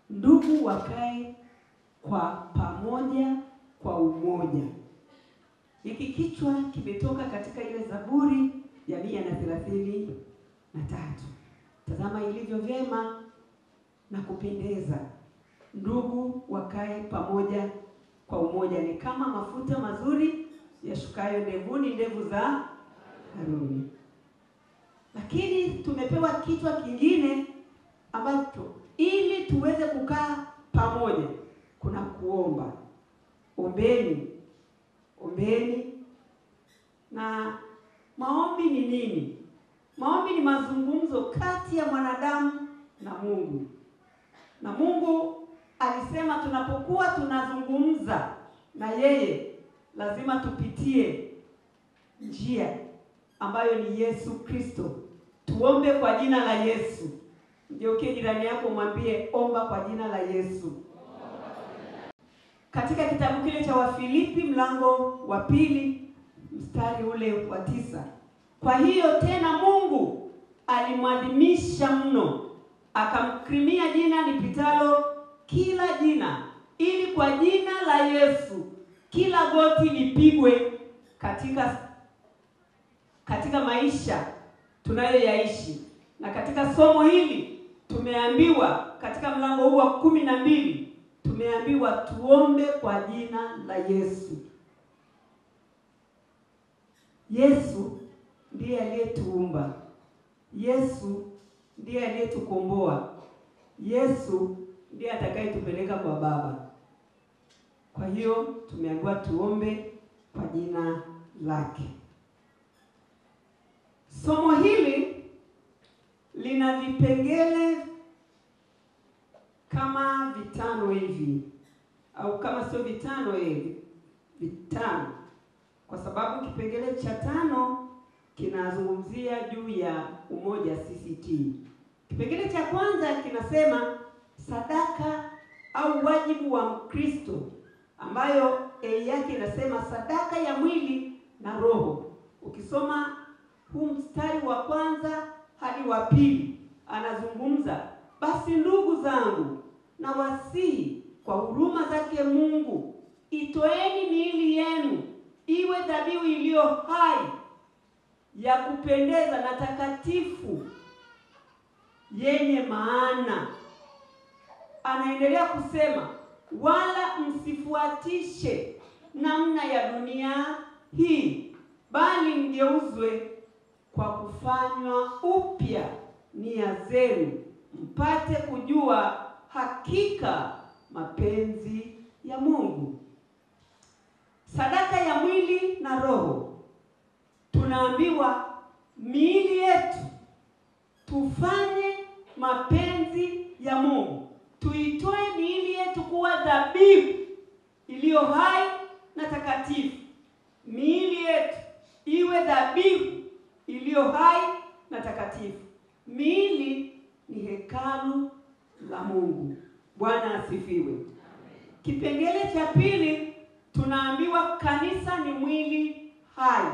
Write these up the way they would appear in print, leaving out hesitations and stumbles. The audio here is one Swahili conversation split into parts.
ndugu wakae kwa pamoja kwa umoja. Hiki kichwa kimetoka katika ile Zaburi ya 133. Tazama ilivyo vyema na kupendeza, ndugu wakae pamoja kwa umoja, ni kama mafuta mazuri yashukayo ndevuni, ndevu za Haruni. Lakini tumepewa kichwa kingine ambacho ili tuweze kukaa pamoja kuna kuomba. Ombeni. Na maombi ni nini? Maombi ni mazungumzo kati ya mwanadamu na Mungu. Na Mungu alisema tunapokuwa tunazungumza na yeye lazima tupitie njia ambayo ni Yesu Kristo. Tuombe kwa jina la Yesu. Mgeukie jirani yako mwambie omba kwa jina la Yesu. Katika kitabu kile cha Wafilipi mlango wa 2 mstari ule wa 9. Kwa hiyo tena Mungu alimwadhimisha mno, akamkirimia jina lipitalo kila jina, ili kwa jina la Yesu kila goti lipigwe katika maisha tunayoyaishi. Na katika somo hili tumeambiwa katika mlango huu wa 12 tumeambiwa tuombe kwa jina la Yesu. Yesu ndiye aliyetuumba. Yesu ndiye aliyetukomboa. Yesu ndiye atakayetupeleka kwa Baba. Kwa hiyo tumeambiwa tuombe kwa jina lake. Somo hili lina vipengele kama 5 hivi, au kama sio 5 hivi, 5. Kwa sababu kipengele cha 5 kinazungumzia juu ya umoja CCT. Kipengele cha kwanza kinasema sadaka au wajibu wa Mkristo, ambayo yake inasema sadaka ya mwili na roho. Ukisoma huu mstari wa kwanza hadi wa 2 anazungumza, basi ndugu zangu na wasihi kwa huruma zake Mungu, itoeni miili yenu iwe dhabihu iliyo hai, ya kupendeza na takatifu, yenye maana. Anaendelea kusema, wala msifuatishe namna ya dunia hii, bali mgeuzwe kwa kufanywa upya nia zenu, mpate kujua hakika mapenzi ya Mungu. Sadaka ya mwili na roho. Tunaambiwa miili yetu tufanye mapenzi ya Mungu. Tuitoe miili yetu kuwa dhabihu iliyo hai na takatifu. Miili yetu iwe dhabihu iliyo hai na takatifu. Miili ni hekalu la Mungu. Bwana asifiwe. Kipengele cha 2 tunaambiwa kanisa ni mwili hai.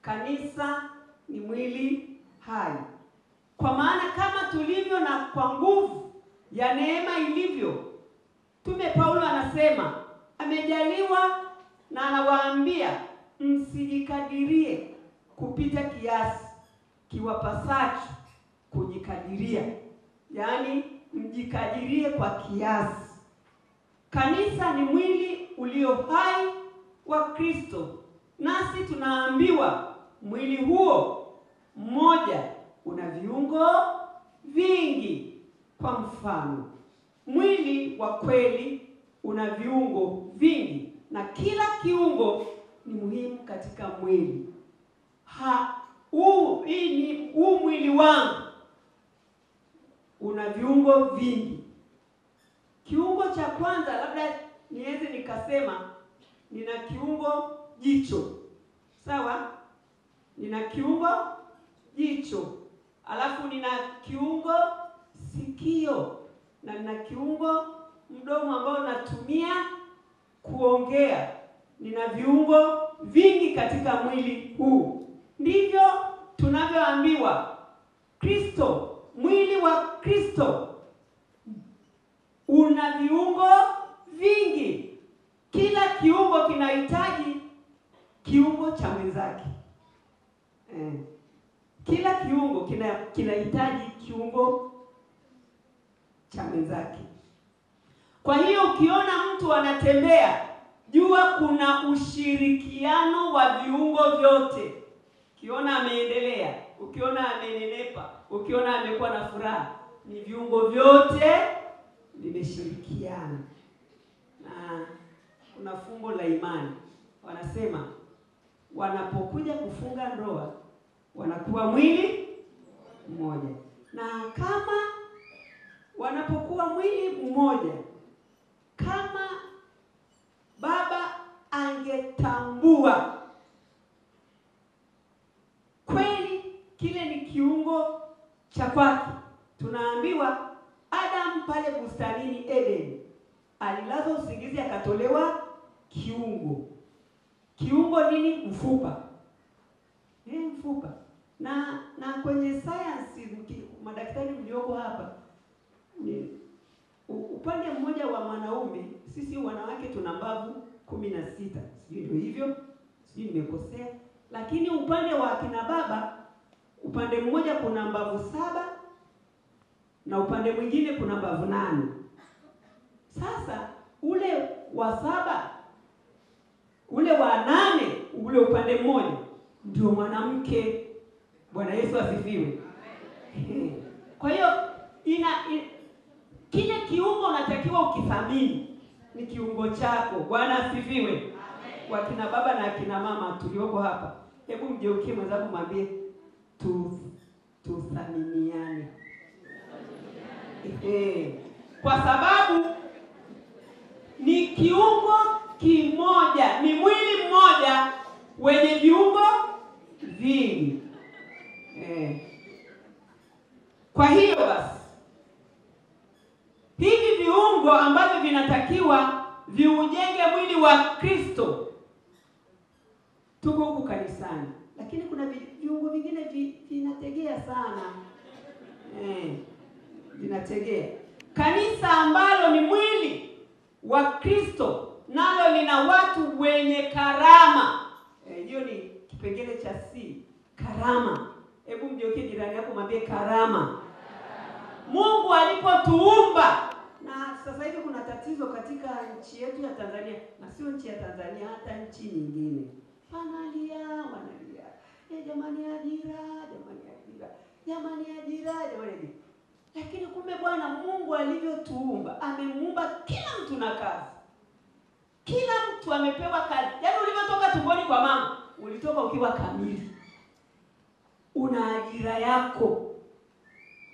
Kanisa ni mwili hai. Kwa maana kama tulivyo na kwa nguvu ya neema ilivyo, Mtume Paulo anasema amejaliwa, na anawaambia msijikadirie kupita kiasi kiwapasacho kujikadiria. Yaani mjikadirie kwa kiasi. Kanisa ni mwili ulio hai wa Kristo. Nasi tunaambiwa mwili huo mmoja una viungo vingi. Kwa mfano, mwili wa kweli una viungo vingi, na kila kiungo ni muhimu katika mwili. Huu mwili wangu una viungo vingi. Kiungo cha kwanza labda niweze nikasema nina kiungo jicho. Sawa? Nina kiungo jicho. Alafu nina kiungo sikio, na nina kiungo mdomo ambao natumia kuongea. Nina viungo vingi katika mwili huu. Ndivyo tunavyoambiwa Kristo, mwili wa Kristo kuna viungo vingi. Kila kiungo kinahitaji kiungo cha mwenzake. Kila kiungo kinahitaji kiungo cha mwenzake. Kwa hiyo ukiona mtu anatembea, jua kuna ushirikiano wa viungo vyote. Ukiona ameendelea, ukiona amenenepa, ukiona amekuwa na furaha, ni viungo vyote vimeshirikiana. Na kuna fumbo la imani. Wanasema wanapokuja kufunga ndoa wanakuwa mwili mmoja. Na kama wanapokuwa mwili mmoja, kama baba angetambua kweli kile ni kiungo cha kwake. Tunaambiwa Adam pale bustanini Eden alilazwa usingizi, akatolewa kiungo. Kiungo nini? Mfupa. Mfupa. Na kwenye science, madaktari mlioko hapa, upande mmoja wa mwanaume, sisi wanawake tuna mbavu 16. Sijui ndio hivyo? Sijui nimekosea. Lakini upande wa kina baba, upande mmoja kuna mbavu 7 na upande mwingine kuna mbavu 8. Sasa ule wa 7, ule wa 8, ule upande mmoja ndio mwanamke. Bwana Yesu asifiwe. Kwa hiyo kile kiungo unatakiwa ukithamini, ni kiungo chako. Bwana asifiwe. Amen. Kwa kina baba na kina mama tulioko hapa, hebu mgeukie mwenzako mwambie tuthaminiane. Kwa sababu ni kiungo kimoja, ni mwili mmoja wenye viungo vingi. Kwa hiyo basi, hivi viungo ambavyo vinatakiwa viujenge mwili wa Kristo, tuko huku kanisani, lakini kuna viungo vingine vinategea sana. Vinategea. Kanisa ambalo ni mwili wa Kristo nalo lina watu wenye karama. Hiyo ni kipengele cha C, karama. Hebu mgeukie jirani yako mwambie karama. Mungu alipotuumba, na sasa hivi kuna tatizo katika nchi yetu ya Tanzania, na sio nchi ya Tanzania, hata nchi nyingine. Wanalia. Jamani ajira. Lakini kumbe Bwana Mungu alivyotuumba, amemuumba kila mtu na kazi. Kila mtu amepewa kazi. Yaani ulivyotoka tumboni kwa mama, ulitoka ukiwa kamili. Una ajira yako,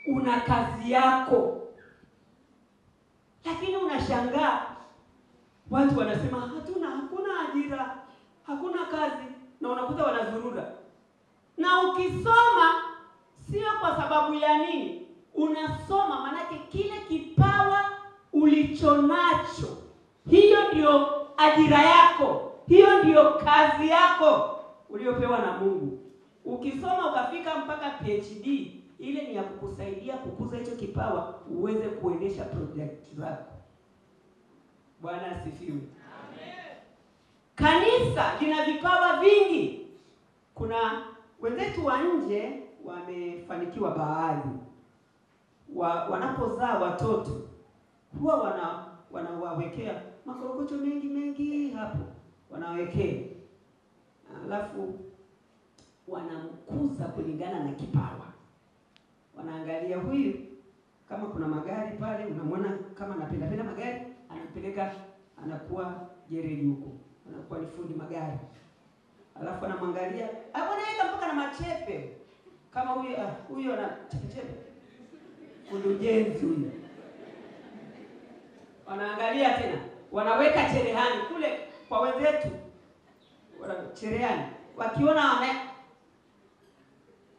una kazi yako. Lakini unashangaa watu wanasema hakuna ajira, hakuna kazi, na unakuta wanazurura. Na ukisoma sio kwa sababu ya nini? Unasoma manake kile kipawa ulichonacho, hiyo ndio ajira yako, hiyo ndio kazi yako uliopewa na Mungu. Ukisoma ukafika mpaka PhD, ile ni ya kukusaidia kukuza hicho kipawa uweze kuendesha project zako. Bwana asifiwe. Amen. Kanisa lina vipawa vingi. Kuna wenzetu wa nje wamefanikiwa baadhi. Wanapozaa watoto huwa wanawawekea makorokocho mengi hapo, wanawekea. Alafu wanamkuza kulingana na kipawa. Wanaangalia huyu, kama kuna magari pale, unamwona kama anapenda magari, anampeleka, anakuwa gereji huko, anakuwa ni fundi magari. Alafu anamwangalia, anaweka mpaka na machepe. Kama huyo ana chepe. Fundi ujenzi huyo. Wanaangalia tena, wanaweka cherehani kule kwa wenzetu. Cherehani. Wakiona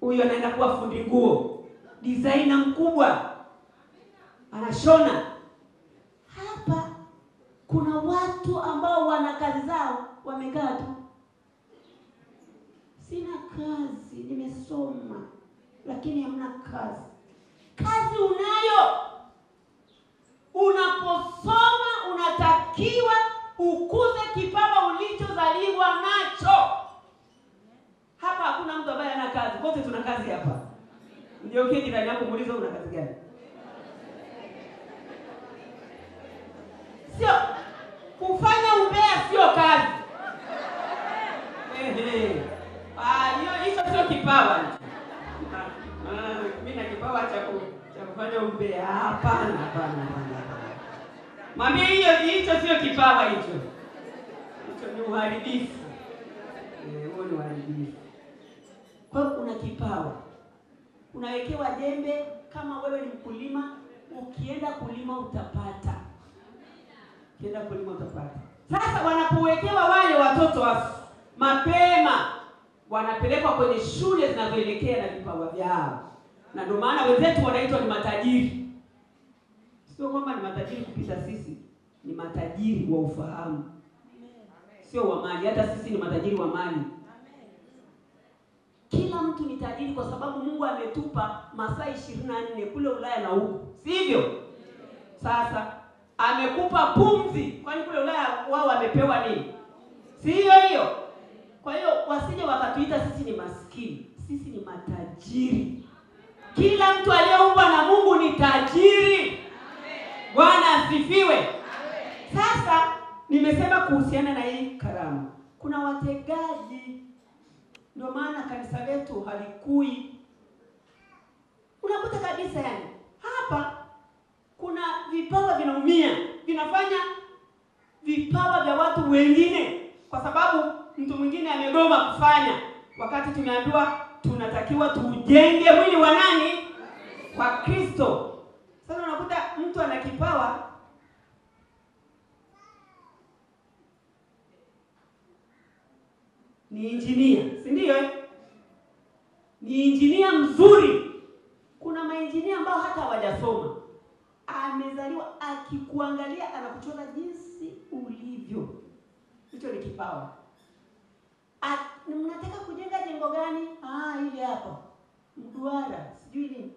huyo anaenda kuwa fundi nguo, designer mkubwa, anashona. Hapa kuna watu ambao wana kazi zao, wamekaa tu. Sina kazi, nimesoma, lakini hamna kazi. Kazi unayo. Unaposoma ukuze kipawa ulichozaliwa nacho. Hapa hakuna mtu ambaye ana kazi, wote tuna kazi hapa. Ndio kile jirani yako muulize una kazi gani? Sio kufanya umbea, sio kazi. Hiyo sio kipawa. Mimi na kipawa cha kufanya umbea. Hapana. Mwambie hicho sio kipawa hicho. Hicho ni uharibifu. Huo ni uharibifu. Kwa hiyo una kipawa. Unawekewa jembe, kama wewe ni mkulima, ukienda kulima utapata. Sasa wanapowekewa wale watoto mapema, wanapelekwa kwenye shule zinazoelekea na vipawa vyao. Na ndio maana wenzetu wanaitwa ni matajiri. Sio kwamba ni matajiri kupita sisi, ni matajiri wa ufahamu. Sio wa mali, hata sisi ni matajiri wa mali. Kila mtu ni tajiri kwa sababu Mungu ametupa masaa 24 kule Ulaya na huku. Sivyo? Sasa amekupa pumzi. Kwani kule Ulaya wao wamepewa nini? Si hiyo. Kwa hiyo wasije wakatuita sisi ni maskini. Sisi ni matajiri. Kila mtu aliyeumbwa na Mungu ni tajiri. Bwana asifiwe. Sasa nimesema kuhusiana na hii karama. Kuna wategaji. Ndio maana kanisa letu halikui. Unakuta kabisa yani hapa kuna vipawa vinaumia, vinafanya vipawa vya watu wengine kwa sababu mtu mwingine amegoma kufanya, wakati tumeambiwa tunatakiwa tujenge mwili wa nani? Wa Kristo. Sasa unakuta mtu ana kipawa ni injinia, si ndio? Ni injinia mzuri. Kuna mainjinia ambao hata hawajasoma. Amezaliwa akikuangalia anakuchora jinsi ulivyo. Hicho ni kipawa. Mnataka kujenga jengo gani? Hili hapa. Mduara, sijui nini.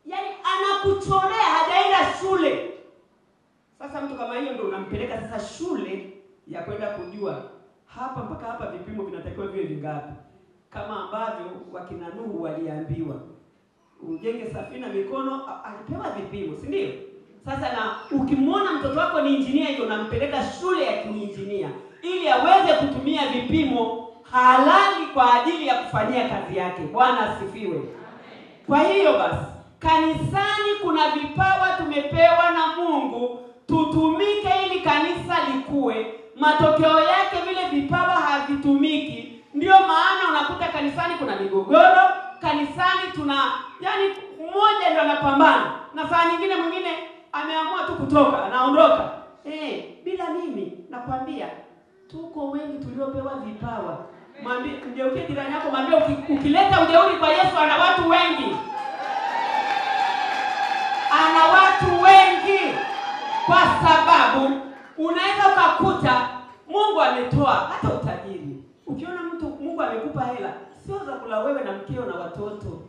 Yaani anakuchorea, hajaenda shule. Sasa mtu kama hiyo ndio unampeleka sasa shule ya kwenda kujua hapa mpaka hapa vipimo vinatakiwa viwe vingapi. Kama ambavyo wakina Nuhu waliambiwa ujenge safina mikono, alipewa vipimo, si ndio? Sasa na ukimwona mtoto wako ni injinia, hiyo unampeleka shule ya kiinjinia ili aweze kutumia vipimo halali kwa ajili ya kufanyia kazi yake. Bwana asifiwe. Kwa hiyo basi, kanisani kuna vipawa tumepewa na Mungu, tutumike ili kanisa likue. Matokeo yake vile vipawa havitumiki. Ndio maana unakuta kanisani kuna migogoro, kanisani yani mmoja ndio anapambana na saa nyingine mwingine ameamua tu kutoka, anaondoka. Bila mimi nakwambia tuko wengi tuliopewa vipawa. Mwambie ndio jirani yako, mwambie ukileta ujeuri kwa Yesu ana watu wengi. Ana watu wengi kwa sababu unaweza ukakuta Mungu ametoa hata utajiri. Ukiona mtu Mungu amekupa hela, sio za kula wewe na mkeo na watoto.